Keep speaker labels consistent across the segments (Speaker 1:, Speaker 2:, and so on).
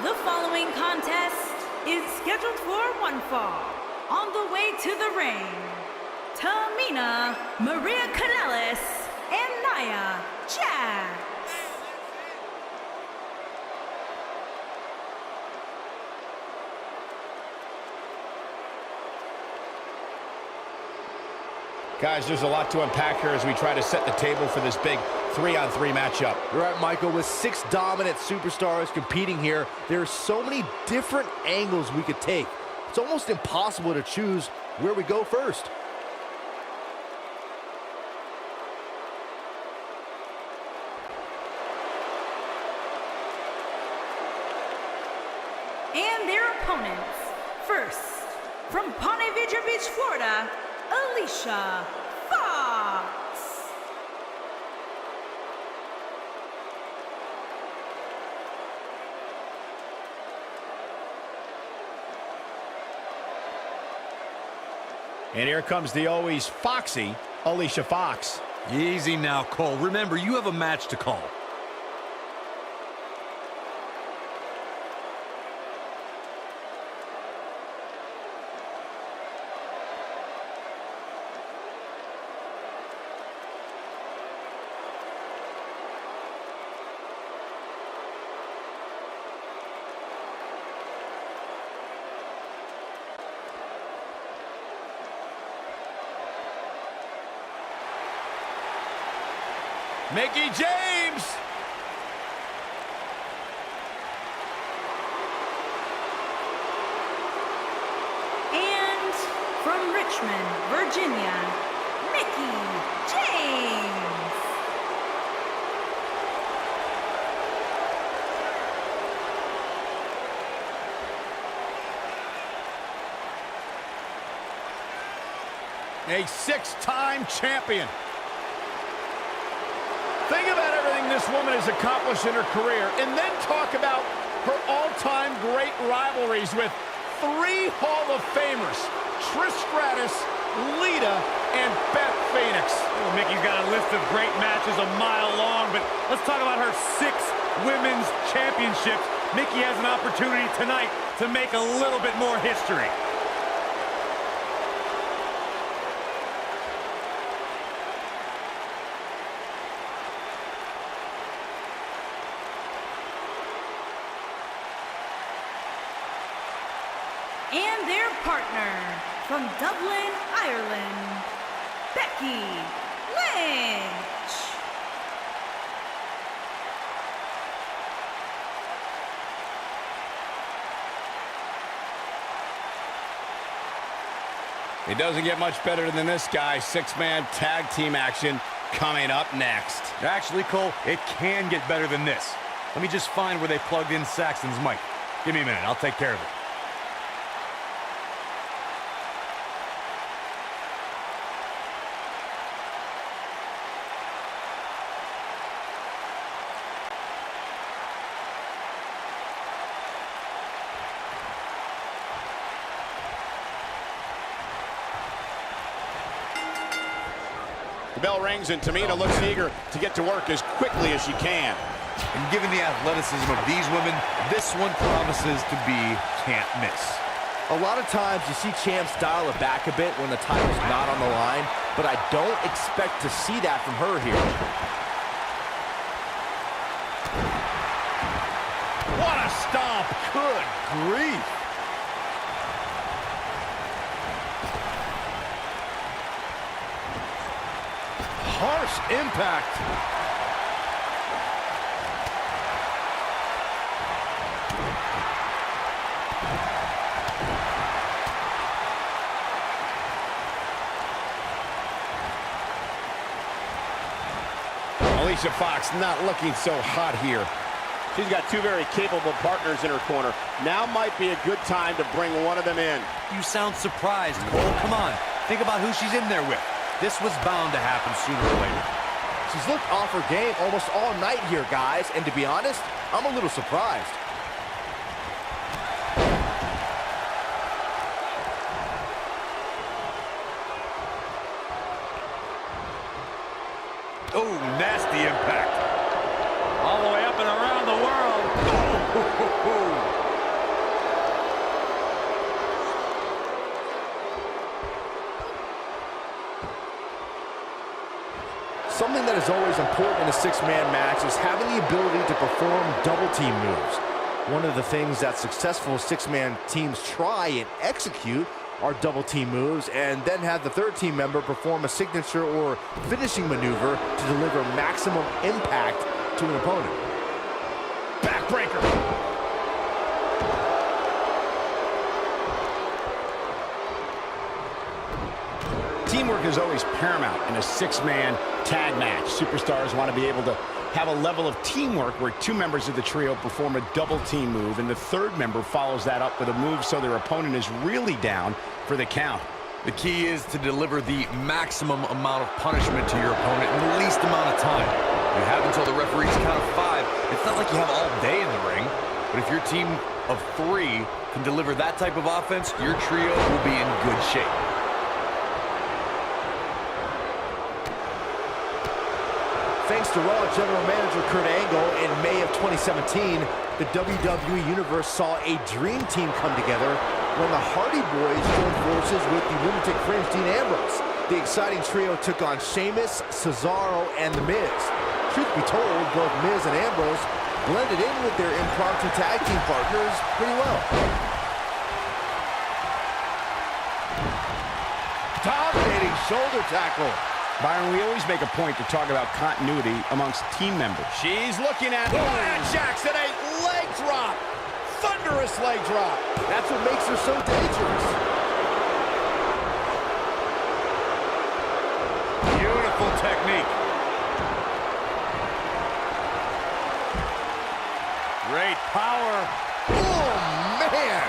Speaker 1: The following contest is scheduled for one fall. On the way to the ring, Tamina, Maria Kanellis, and Nia Jax.
Speaker 2: Guys, there's a lot to unpack here as we try to set the table for this big 3-on-3 matchup.
Speaker 3: You're right, Michael. With 6 dominant superstars competing here, there are so many different angles we could take. It's almost impossible to choose where we go first.
Speaker 1: And their opponents. First, from Ponte Vedra Beach, Florida, Alicia Fox.
Speaker 2: And here comes the always foxy Alicia Fox.
Speaker 4: Easy now, Cole. Remember, you have a match to call.
Speaker 2: Mickie James!
Speaker 1: And from Richmond, Virginia, Mickie James.
Speaker 2: A 6-time champion. Think about everything this woman has accomplished in her career, and then talk about her all-time great rivalries with 3 Hall of Famers, Trish Stratus, Lita, and Beth Phoenix.
Speaker 5: Well, Mickey's got a list of great matches a mile long, but let's talk about her 6 women's championships. Mickie has an opportunity tonight to make a little bit more history.
Speaker 1: And their partner, from Dublin, Ireland, Becky Lynch.
Speaker 2: It doesn't get much better than this, guy. 6-man tag team action coming up next.
Speaker 4: Actually, Cole, it can get better than this. Let me just find where they plugged in Saxton's mic. Give me a minute. I'll take care of it.
Speaker 2: The bell rings and Tamina looks eager to get to work as quickly as she can.
Speaker 4: And given the athleticism of these women, this one promises to be can't miss.
Speaker 3: A lot of times you see champs dial it back a bit when the title's not on the line, but I don't expect to see that from her here.
Speaker 2: What a stomp!
Speaker 3: Good grief. Harsh impact.
Speaker 2: Alicia Fox not looking so hot here. She's got 2 very capable partners in her corner. Now might be a good time to bring one of them in.
Speaker 4: You sound surprised, Cole. Come on. Think about who she's in there with. This was bound to happen sooner or later.
Speaker 3: She's looked off her game almost all night here, guys, and to be honest, I'm a little surprised.
Speaker 4: Oh, nasty impact.
Speaker 5: All the way up and around the world.
Speaker 4: Oh, ho, ho, ho.
Speaker 3: Something that is always important in a six-man match is having the ability to perform double-team moves. One of the things that successful six-man teams try and execute are double-team moves, and then have the third team member perform a signature or finishing maneuver to deliver maximum impact to an opponent.
Speaker 2: Backbreaker. Teamwork is always paramount in a six-man tag match. Superstars want to be able to have a level of teamwork where two members of the trio perform a double-team move, and the third member follows that up with a move so their opponent is really down for the count.
Speaker 4: The key is to deliver the maximum amount of punishment to your opponent in the least amount of time. You have until the referee's count of 5. It's not like you have all day in the ring, but if your team of 3 can deliver that type of offense, your trio will be in good shape.
Speaker 3: Thanks to Raw General Manager Kurt Angle, in May of 2017, the WWE Universe saw a dream team come together when the Hardy Boys joined forces with the Lunatic Fringe Dean Ambrose. The exciting trio took on Sheamus, Cesaro, and The Miz. Truth be told, both Miz and Ambrose blended in with their impromptu tag team partners pretty well.
Speaker 2: Dominating shoulder tackle. Byron, we always make a point to talk about continuity amongst team members. She's looking at Nia Jax and a leg drop. Thunderous leg drop.
Speaker 3: That's what makes her so dangerous.
Speaker 5: Beautiful technique. Great power.
Speaker 3: Oh, man.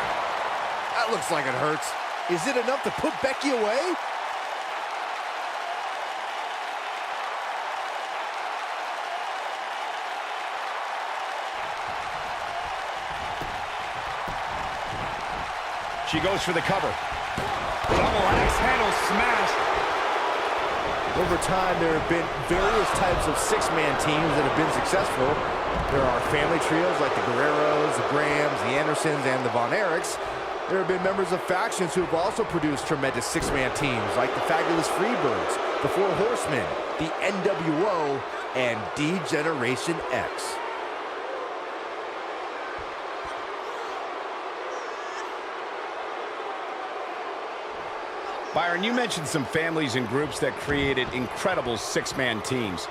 Speaker 3: That looks like it hurts. Is it enough to put Becky away?
Speaker 2: She goes for the cover.
Speaker 5: Double axe handle smash.
Speaker 3: Over time, there have been various types of six-man teams that have been successful. There are family trios like the Guerreros, the Grahams, the Andersons, and the Von Erichs. There have been members of factions who have also produced tremendous six-man teams like the Fabulous Freebirds, the Four Horsemen, the NWO, and D-Generation X.
Speaker 2: Byron, you mentioned some families and groups that created incredible six-man teams.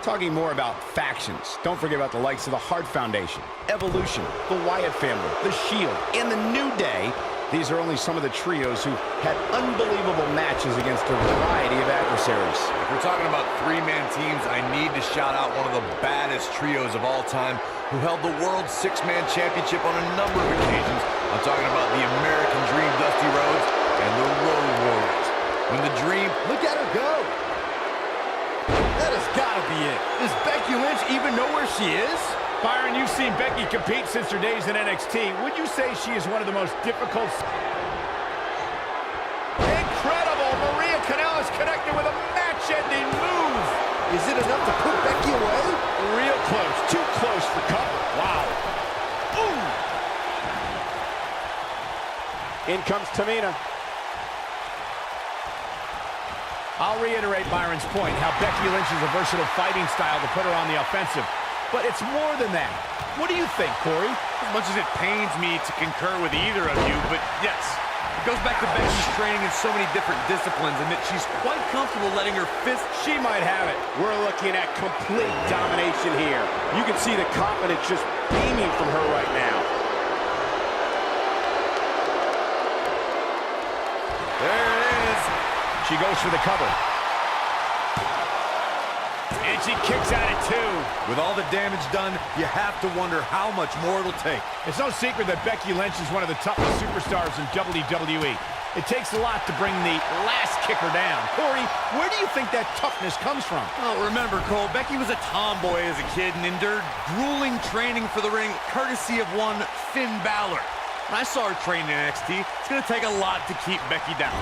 Speaker 2: Talking more about factions, don't forget about the likes of the Hart Foundation, Evolution, the Wyatt family, the Shield, and the New Day. These are only some of the trios who had unbelievable matches against a variety of adversaries.
Speaker 4: If we're talking about three-man teams, I need to shout out one of the baddest trios of all time who held the World Six-Man Championship on a number of occasions. I'm talking about the American Dream, Dusty Rhodes, and the Road Warriors. When the Dream...
Speaker 3: Look at her go! That has got to be it. Does Becky Lynch even know where she is?
Speaker 2: Byron, you've seen Becky compete since her days in NXT. Would you say she is one of the most difficult... Incredible! Maria Kanellis connected with a match-ending move.
Speaker 3: Is it enough to put Becky away?
Speaker 2: Real close. Too close for cover. Wow. Ooh! In comes Tamina. I'll reiterate Byron's point, how Becky Lynch is a versatile fighting style to put her on the offensive. But it's more than that. What do you think, Corey?
Speaker 5: As much as it pains me to concur with either of you, but yes, it goes back to Becky's training in so many different disciplines and that she's quite comfortable letting her fist...
Speaker 2: She might have it. We're looking at complete domination here. You can see the confidence just beaming from her right now. There it is. She goes for the cover. And she kicks at it, too.
Speaker 4: With all the damage done, you have to wonder how much more it'll take.
Speaker 2: It's no secret that Becky Lynch is one of the toughest superstars in WWE. It takes a lot to bring the last kicker down. Corey, where do you think that toughness comes from?
Speaker 5: Oh, remember, Cole, Becky was a tomboy as a kid and endured grueling training for the ring, courtesy of one Finn Balor. When I saw her train in NXT, it's going to take a lot to keep Becky down.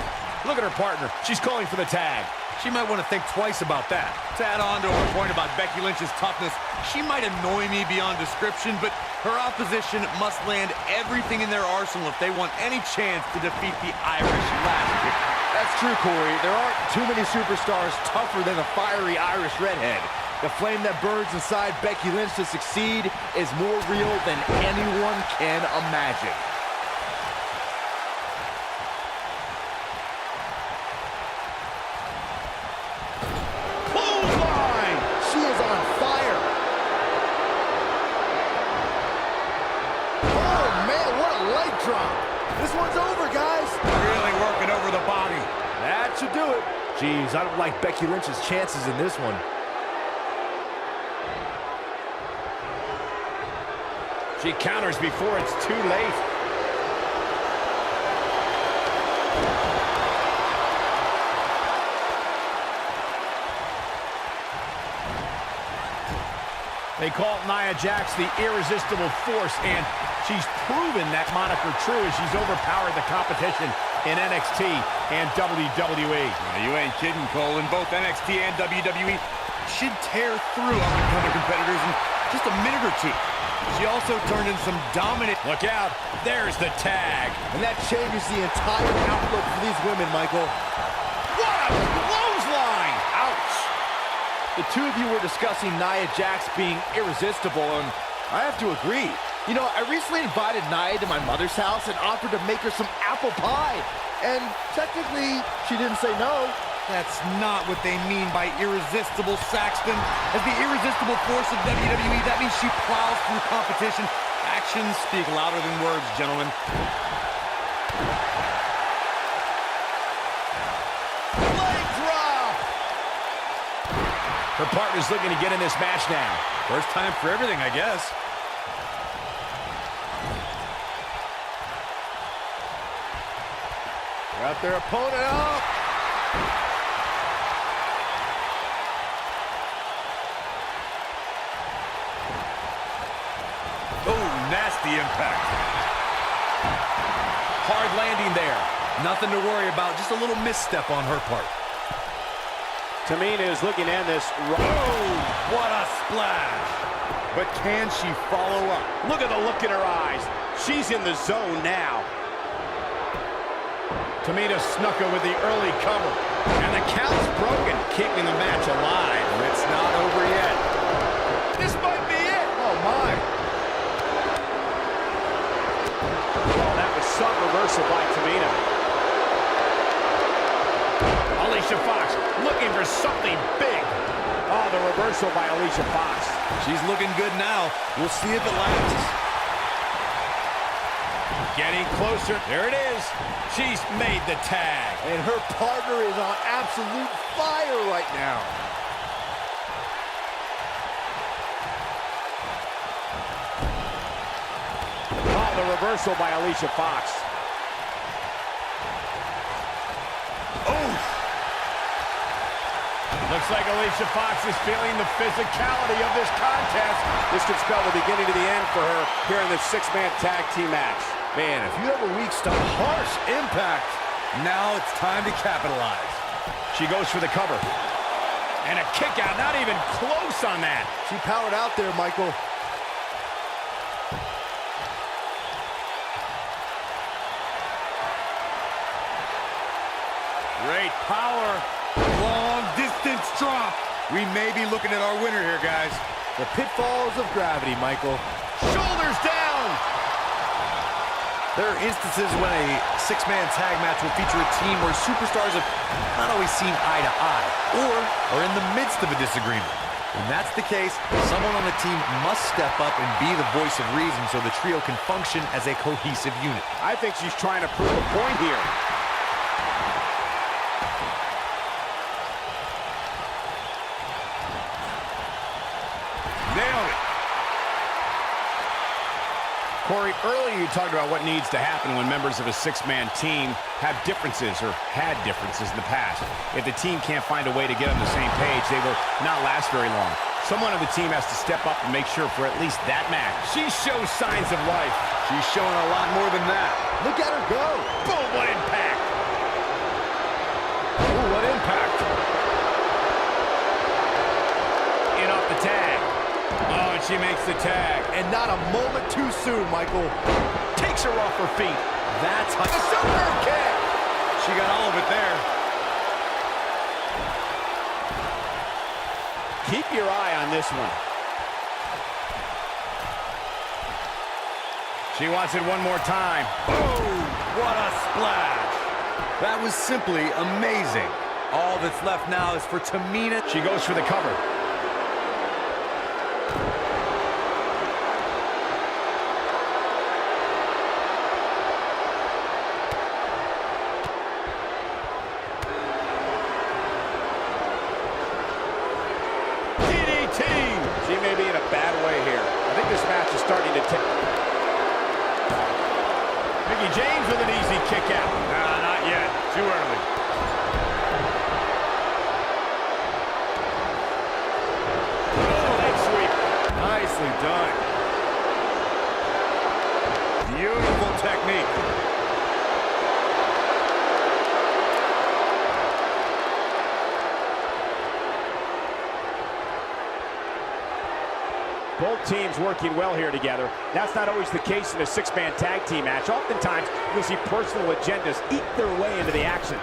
Speaker 2: Look at her partner. She's calling for the tag.
Speaker 5: She might want to think twice about that. To add on to her point about Becky Lynch's toughness, she might annoy me beyond description, but her opposition must land everything in their arsenal if they want any chance to defeat the Irish last kicker.
Speaker 3: That's true, Corey. There aren't too many superstars tougher than the fiery Irish redhead. The flame that burns inside Becky Lynch to succeed is more real than anyone can imagine.
Speaker 2: Clothesline!
Speaker 3: She is on fire. Oh, man, what a leg drop. This one's over, guys.
Speaker 5: Really working over the body.
Speaker 3: That should do it. Jeez, I don't like Becky Lynch's chances in this one.
Speaker 2: She counters before it's too late. They call Nia Jax the irresistible force, and she's proven that moniker true as she's overpowered the competition in NXT and WWE.
Speaker 5: You ain't kidding, Cole. In both NXT and WWE, she'd tear through up-and-coming competitors in just a minute or two. She also turned in some dominant...
Speaker 2: Look out, there's the tag.
Speaker 3: And that changes the entire outlook for these women, Michael.
Speaker 2: What a clothesline! Ouch!
Speaker 3: The two of you were discussing Nia Jax being irresistible, and I have to agree. You know, I recently invited Nia to my mother's house and offered to make her some apple pie. And technically, she didn't say no.
Speaker 5: That's not what they mean by irresistible, Saxton. As the irresistible force of WWE, that means she plows through competition. Actions speak louder than words, gentlemen.
Speaker 2: Leg drop! Her partner's looking to get in this match now.
Speaker 5: First time for everything, I guess.
Speaker 3: Got their opponent up.
Speaker 5: Oh, nasty impact.
Speaker 2: Hard landing there.
Speaker 4: Nothing to worry about, just a little misstep on her part.
Speaker 2: Tamina is looking at this.
Speaker 5: Oh, what a splash. But can she follow up?
Speaker 2: Look at the look in her eyes. She's in the zone now. Tamina snuck her with the early cover. And the count's broken, keeping the match alive.
Speaker 4: It's not over yet.
Speaker 2: This might be it.
Speaker 3: Oh, my.
Speaker 2: Oh, that was some reversal by Tamina. Alicia Fox looking for something big. Oh, the reversal by Alicia Fox.
Speaker 4: She's looking good now. We'll see if it lasts.
Speaker 2: Getting closer. There it is. She's made the tag.
Speaker 3: And her partner is on absolute fire right now.
Speaker 2: Oh, the reversal by Alicia Fox. Looks like Alicia Fox is feeling the physicality of this contest. This could spell the beginning to the end for her here in this six-man tag team match.
Speaker 3: Man, if you have a weak stomach, harsh impact.
Speaker 4: Now it's time to capitalize.
Speaker 2: She goes for the cover. And a kick out, not even close on that.
Speaker 3: She powered out there, Michael.
Speaker 5: Great power. Long distance drop. We may be looking at our winner here, guys.
Speaker 3: The pitfalls of gravity, Michael.
Speaker 2: Shoulders down.
Speaker 4: There are instances when a six-man tag match will feature a team where superstars have not always seen eye to eye or are in the midst of a disagreement. When that's the case, someone on the team must step up and be the voice of reason so the trio can function as a cohesive unit.
Speaker 2: I think she's trying to prove a point here.
Speaker 5: Nailed it.
Speaker 2: Corey, earlier you talked about what needs to happen when members of a six-man team have differences or had differences in the past. If the team can't find a way to get on the same page, they will not last very long. Someone on the team has to step up and make sure for at least that match. She shows signs of life.
Speaker 4: She's showing a lot more than that.
Speaker 3: Look at her go.
Speaker 2: Boom, what impact. Ooh, what impact. In off the tag. Oh, and she makes the tag.
Speaker 3: And not a moment too soon, Michael.
Speaker 2: Takes her off her feet.
Speaker 3: That's how...
Speaker 2: The super kick.
Speaker 5: She got all of it there.
Speaker 2: Keep your eye on this one. She wants it one more time.
Speaker 5: Boom! What a splash.
Speaker 4: That was simply amazing. All that's left now is for Tamina.
Speaker 2: She goes for the cover. She may be in a bad way here. I think this match is starting to tip. Mickie James with an easy kick out.
Speaker 5: Nah, not yet. Too early.
Speaker 2: Leg sweep.
Speaker 5: Nicely done. Beautiful technique.
Speaker 2: Both teams working well here together. That's not always the case in a six-man tag team match. Oftentimes, you'll see personal agendas eat their way into the action.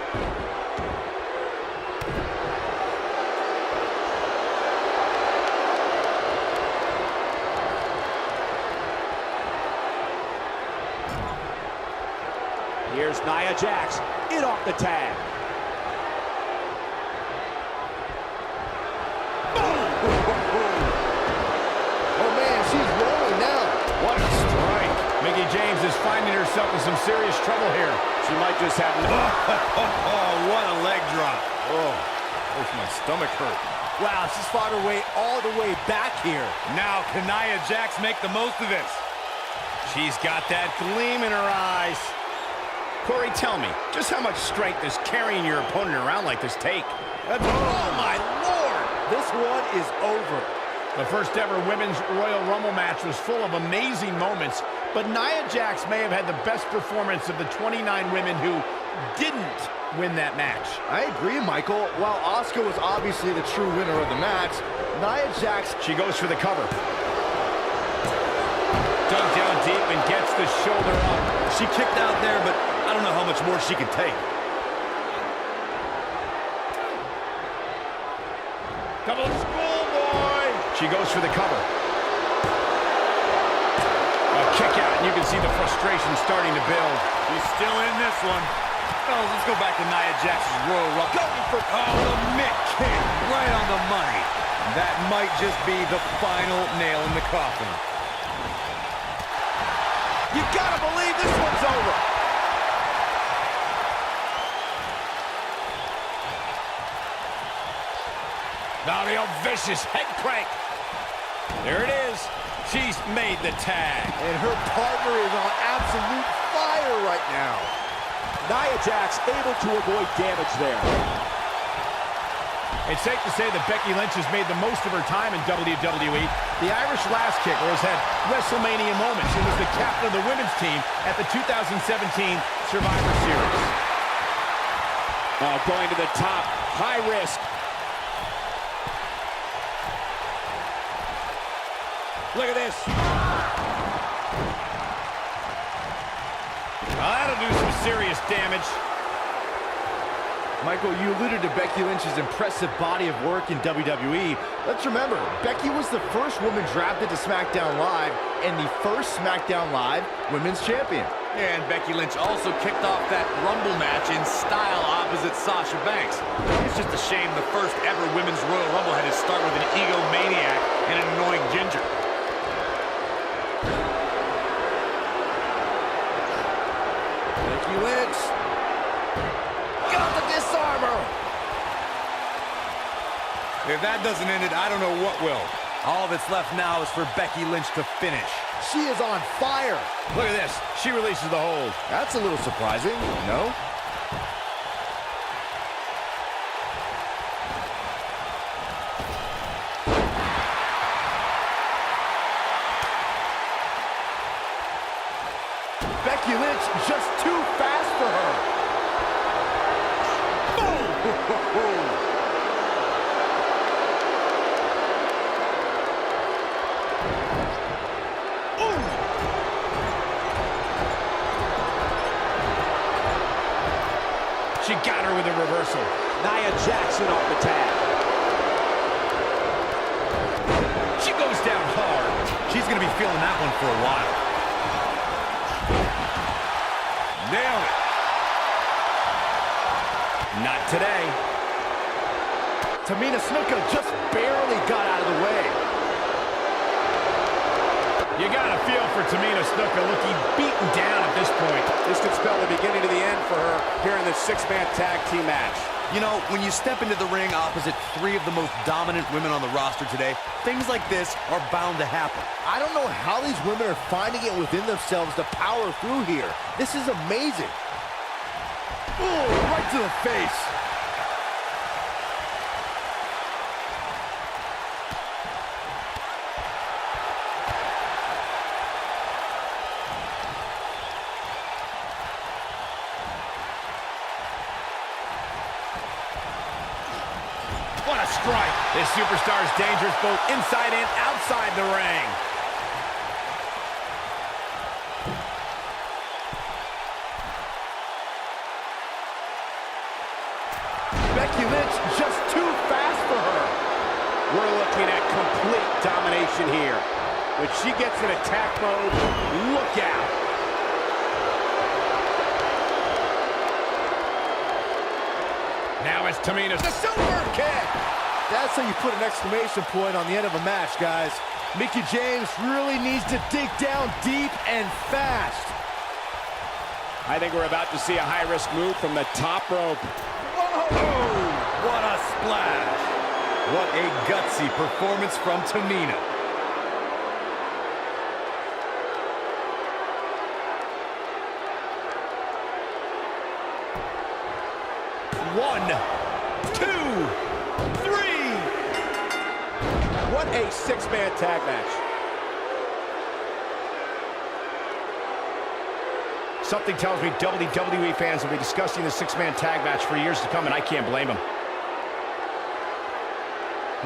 Speaker 2: Here's Nia Jax, in off the tag. Mickie James is finding herself in some serious trouble here. She might just have...
Speaker 5: What a leg drop. Oh, makes my stomach hurt.
Speaker 3: Wow, she's fought her way all the way back here.
Speaker 5: Now, can Nia Jax make the most of this?
Speaker 2: She's got that gleam in her eyes. Corey, tell me, just how much strength does carrying your opponent around like this take? Oh, my Lord!
Speaker 3: This one is over.
Speaker 2: The first ever Women's Royal Rumble match was full of amazing moments, but Nia Jax may have had the best performance of the 29 women who didn't win that match.
Speaker 3: I agree, Michael. While Asuka was obviously the true winner of the match, Nia Jax...
Speaker 2: She goes for the cover. Dug down deep and gets the shoulder up.
Speaker 4: She kicked out there, but I don't know how much more she can take.
Speaker 2: Double schoolboy. She goes for the cover. A kick out, and you can see the frustration starting to build.
Speaker 5: She's still in this one.
Speaker 4: Oh, let's go back to Nia Jax's Royal Rumble.
Speaker 3: Going for...
Speaker 4: Oh, the mitt kick right on the money. That might just be the final nail in the coffin.
Speaker 3: You gotta believe this one's over.
Speaker 2: Now the old vicious head crank. There it is. She's made the tag.
Speaker 3: And her partner is on absolute fire right now. Nia Jax able to avoid damage there.
Speaker 2: It's safe to say that Becky Lynch has made the most of her time in WWE. The Irish Last Kicker has had WrestleMania moments and was the captain of the women's team at the 2017 Survivor Series. Going to the top, high risk. Look at this. That'll do some serious damage.
Speaker 3: Michael, you alluded to Becky Lynch's impressive body of work in WWE. Let's remember, Becky was the first woman drafted to SmackDown Live and the first SmackDown Live Women's Champion.
Speaker 4: And Becky Lynch also kicked off that Rumble match in style opposite Sasha Banks. It's just a shame the first ever Women's Royal Rumble had to start with an egomaniac and an annoying ginger.
Speaker 3: Becky Lynch. Got the disarmer.
Speaker 4: If that doesn't end it, I don't know what will. All that's left now is for Becky Lynch to finish.
Speaker 3: She is on fire.
Speaker 2: Look at this. She releases the hold.
Speaker 3: That's a little surprising, no? Becky Lynch just too fast for her.
Speaker 2: She got her with a reversal.
Speaker 6: Nia Jackson off the tag.
Speaker 2: She goes down hard.
Speaker 4: She's going to be feeling that one for a while.
Speaker 2: Nailed it. Not today.
Speaker 3: Tamina Snuka just barely got out of the way.
Speaker 2: You got a feel for Tamina Snuka looking beaten down at this point.
Speaker 6: This could spell the beginning to the end for her here in this six-man tag team match.
Speaker 4: You know, when you step into the ring opposite three of the most dominant women on the roster today, things like this are bound to happen.
Speaker 3: I don't know how these women are finding it within themselves to power through here. This is amazing.
Speaker 2: Ooh, right to the face. What a strike. This superstar is dangerous both inside and outside the ring.
Speaker 3: Becky Lynch just too fast for her.
Speaker 6: We're looking at complete domination here. When she gets in attack mode, look out.
Speaker 2: Now it's Tamina. The super kick.
Speaker 3: That's how you put an exclamation point on the end of a match, guys. Mickie James really needs to dig down deep and fast.
Speaker 6: I think we're about to see a high-risk move from the top rope.
Speaker 4: Oh, what a splash. What a gutsy performance from Tamina.
Speaker 2: One, two, three.
Speaker 6: What a six-man tag match.
Speaker 2: Something tells me WWE fans will be discussing the six-man tag match for years to come, and I can't blame them.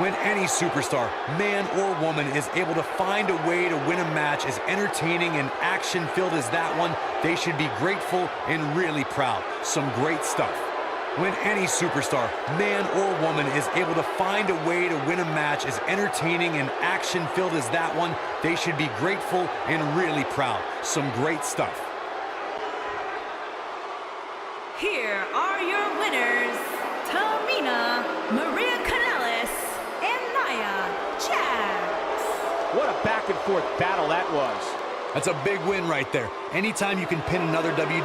Speaker 4: When any superstar, man or woman, is able to find a way to win a match as entertaining and action-filled as that one, they should be grateful and really proud. Some great stuff. When any superstar, man or woman, is able to find a way to win a match as entertaining and action-filled as that one, they should be grateful and really proud. Some great stuff.
Speaker 1: Here are your winners, Tamina, Maria Kanellis, and Nia Jax.
Speaker 6: What a back-and-forth battle that was.
Speaker 4: That's a big win right there. Anytime you can pin another WWE